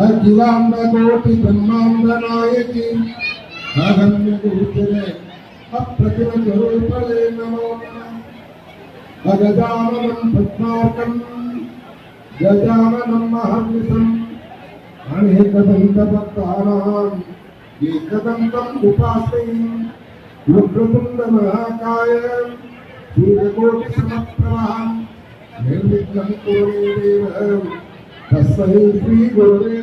अखिलांडकोटि ब्रह्मांड नायकी अगम्य गोचरे अप्रतिम स्वरूपले नमो नमः। अगजाननं पद्मार्कं गजाननं महर्निशम् अनेकदन्तभक्तानाम् एकदन्तम् उपास्महे। रुद्रतुण्डमहाकाय सूर्यकोटिसमप्रभः निर्विघ्नं कुरु मे देव तस्मै श्री गुरुवे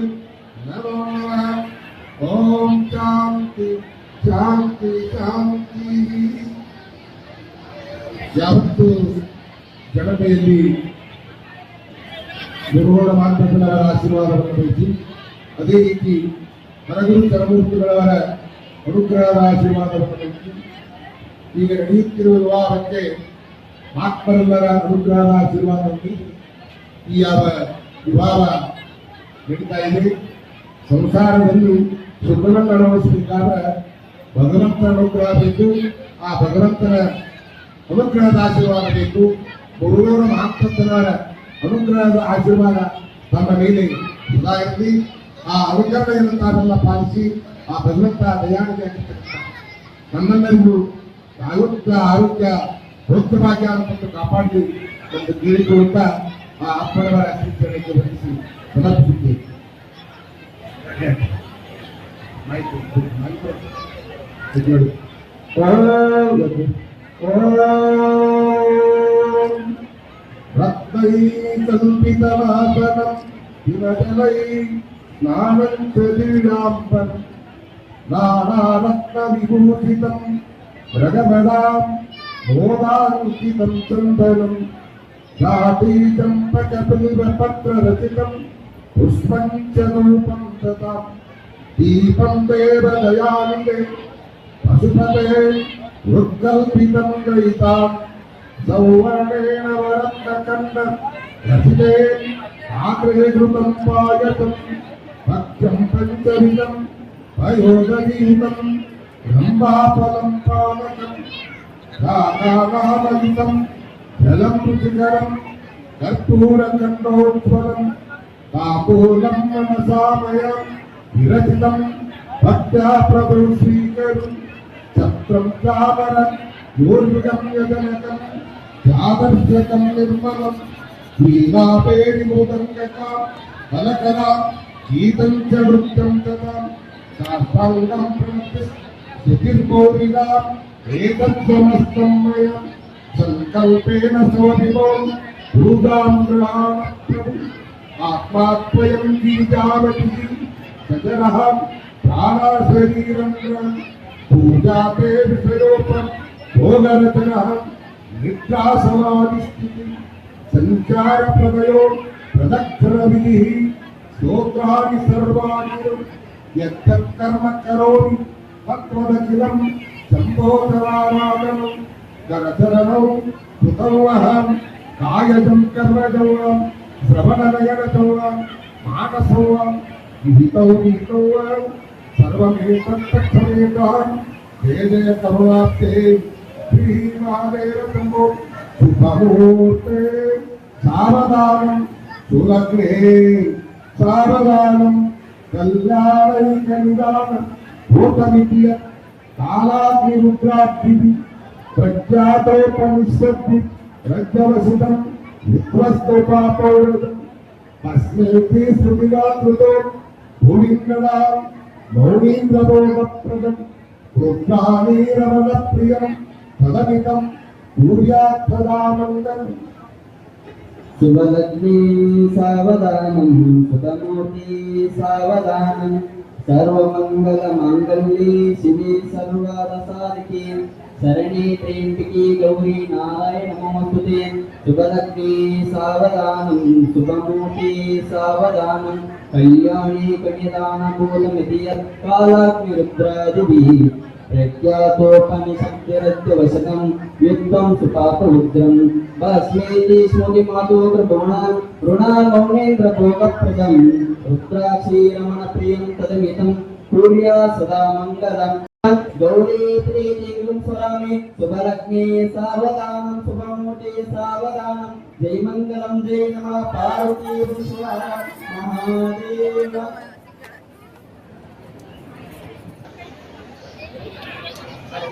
नमो नमः। ओम शांति शांति शांति। यावत्तु जगमेಯಲ್ಲಿ ಗುರುಗಳ ಮಾರ್ಗದಲ್ಲರ ಆಶೀರ್ವಾದವನ್ನು ಪಡೆದು ಅದೇ ರೀತಿ ಹರಗುರು ಚರಮೂರ್ತಿಗಳವರ ಅನುಗ್ರಹದ ಆಶೀರ್ವಾದವನ್ನು ಪಡೆದು ಈಗ ನಡೆಯುತ್ತಿರುವ ವಿವಾಹಕ್ಕೆ ಮಹಾತ್ಮರೆಲ್ಲರ ಅನುಗ್ರಹದ ಆಶೀರ್ವಾದವನ್ನು ಈ ಯಾವ ವಿವಾಹ ನಡೀತಾ ಇದೆ. ಸಂಸಾರದಲ್ಲಿ ಸುಖವನ್ನು ಅನುಭವಿಸಬೇಕಾದ್ರೆ ಭಗವಂತನ ಅನುಗ್ರಹ ಬೇಕು. ಆ ಭಗವಂತನ ಅನುಗ್ರಹದ ಆಶೀರ್ವಾದ ಬೇಕು. ಗುರುಗಳ ಮಹಾತ್ಮರ ಅನುಗ್ರಹದ ಆಶೀರ್ವಾದ ತಮ್ಮ ಮೇಲೆ ಸದಾ ಇರಲಿ. ಆ ಅನುಗ್ರಹವನ್ನು ತಾವೆಲ್ಲ ಪಾಲಿಸಿ ಆ ಭಗವಂತ ದಯಾನಿಗೆ ನಮ್ಮೆಲ್ಲರಿಗೂ ಆರೋಗ್ಯ ಭೋಗ್ಯಭಾಗ್ಯ ಅನ್ನುವಂಥ ಕಾಪಾಡಿ ಒಂದು ಕೇಳಿಕೊಳ್ಳುತ್ತಾ ಆ ಅಪ್ಪನವರ ಶಿಕ್ಷಣಕ್ಕೆ ಬರೆಸಿ ಸಮರ್ಪಿಸುತ್ತೇವೆ. ರತ್ನೈ ಕಲ್ಪಿತವಾಸನಂ ದಿನಜಲೈ ಸ್ನಾನಂಚಲೀಲಾಂಬನ್ ನಾನಾರತ್ನ ವಿಭೂಷಿತಂ ಭೃಗಮದಾಂ ಮೋದಾಂಕಿತಂ ಚಂದನಂ राटी चंपक बिल्व पत्र रचितं पुष्पं च रूपं तथा दीपं देव दयानिधे पशुपते रुक्कल्पितं गयिता सौवर्णेन वरत्नकण्ड रचिते आग्रे घृतं पायसं भक्ष्यं पञ्चविधं पयोदगीतं ब्रह्माफलं पानकं रागानामयुतं जलम रुचिकरम कर्पूरकण्डोज्ज्वलं ताम्बूलं मनसामयं विरचितं भक्त्या प्रभु श्रीकरं छत्रं चामरं योर्विगं यजनकं चादर्शकं निर्मलं वीणापेरिमृदङ्गका कलकला गीतं च नृत्यं तथा शास्त्राङ्गं प्रणतिर्गोरिणाम् एतत् समस्तं मया संकल्पेन स्वविभो भूतां गृहाणप्रभु आत्मात्वयं गिरिजावतिः सजनः प्राणशरीरं पूजाते विषयोपं भोगरचनः निद्रासमाधिस्थितिः संचारप्रदयो प्रदक्षिणविधिः स्तोत्राणि सर्वाणि यत्तत्कर्म करोमि तत्त्वदखिलं शम्भोधराराधनं करचरणौ कृतौहं कायजं कर्मजौ श्रवणनयनजौ मानसौ विहितौ नीतौ सर्वमेतत्तक्षमेतां जय जय करुणाब्धे श्रीमहादेव शम्भो शुभमुहूर्ते सावधानं सुलग्ने सावधानं कल्याणैकनिदानं भूतमित्य कालाग्निरुद्राब्धिः प्रज्ञातोपनिषद्दि रज्जवसितं विश्वस्तोपापौरदं తస్మేతి శృతిగాత్రుతో భూమింగళ మౌనీంద్రభోగప్రదం రుద్రాణీరమణ ప్రియం తదమితం సూర్యాత్మదామందం. శుభలగ్నే సావధానం సుతమూర్తి సావధానం సర్వమంగళ మాంగళ్యే శివే సర్వాద సాధికే శరణే త్ర్యంబకే గౌరీ నారాయణ నమోస్తుతే. శుభలగ్నే సావధానం శుభమూర్తి సావధానం కళ్యాణే కన్యదానమూలమితి యత్కాలాగ్నిరుద్రాదిభిః ప్రఖ్యాతోపనిషద్యరద్యవశకం యుద్ధం సుపాపరుద్రం భస్మేతి స్మృతిమాతో కృపణాం రుణామౌనేంద్రభోగప్రదం రుద్రాక్షీరమణ ప్రియం తదమితం కుర్యా సదా మంగళం. గౌరీ ప్రీతిం స్వరామి శుభలగ్నే సావధానం శుభమూర్తి సావధానం జై మంగళం జై నమః పార్వతీ మహాదేవ. Ada